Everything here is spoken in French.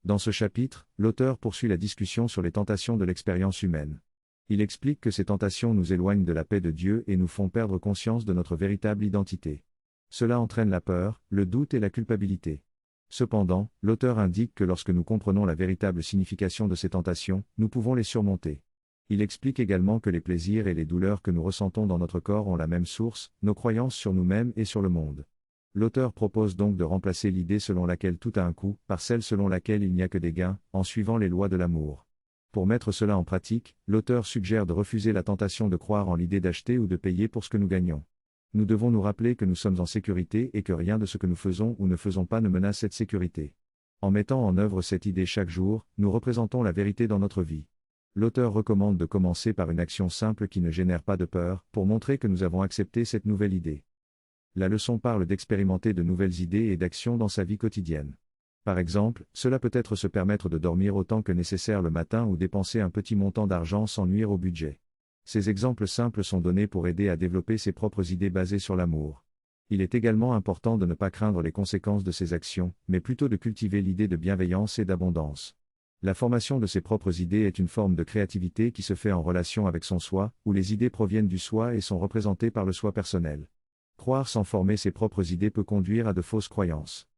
Dans ce chapitre, l'auteur poursuit la discussion sur les tentations de l'expérience humaine. Il explique que ces tentations nous éloignent de la paix de Dieu et nous font perdre conscience de notre véritable identité. Cela entraîne la peur, le doute et la culpabilité. Cependant, l'auteur indique que lorsque nous comprenons la véritable signification de ces tentations, nous pouvons les surmonter. Il explique également que les plaisirs et les douleurs que nous ressentons dans notre corps ont la même source, nos croyances sur nous-mêmes et sur le monde. L'auteur propose donc de remplacer l'idée selon laquelle tout a un coût, par celle selon laquelle il n'y a que des gains, en suivant les lois de l'amour. Pour mettre cela en pratique, l'auteur suggère de refuser la tentation de croire en l'idée d'acheter ou de payer pour ce que nous gagnons. Nous devons nous rappeler que nous sommes en sécurité et que rien de ce que nous faisons ou ne faisons pas ne menace cette sécurité. En mettant en œuvre cette idée chaque jour, nous représentons la vérité dans notre vie. L'auteur recommande de commencer par une action simple qui ne génère pas de peur, pour montrer que nous avons accepté cette nouvelle idée. La leçon parle d'expérimenter de nouvelles idées et d'actions dans sa vie quotidienne. Par exemple, cela peut être se permettre de dormir autant que nécessaire le matin ou dépenser un petit montant d'argent sans nuire au budget. Ces exemples simples sont donnés pour aider à développer ses propres idées basées sur l'amour. Il est également important de ne pas craindre les conséquences de ces actions, mais plutôt de cultiver l'idée de bienveillance et d'abondance. La formation de ses propres idées est une forme de créativité qui se fait en relation avec son soi, où les idées proviennent du soi et sont représentées par le soi personnel. Croire sans former ses propres idées peut conduire à de fausses croyances.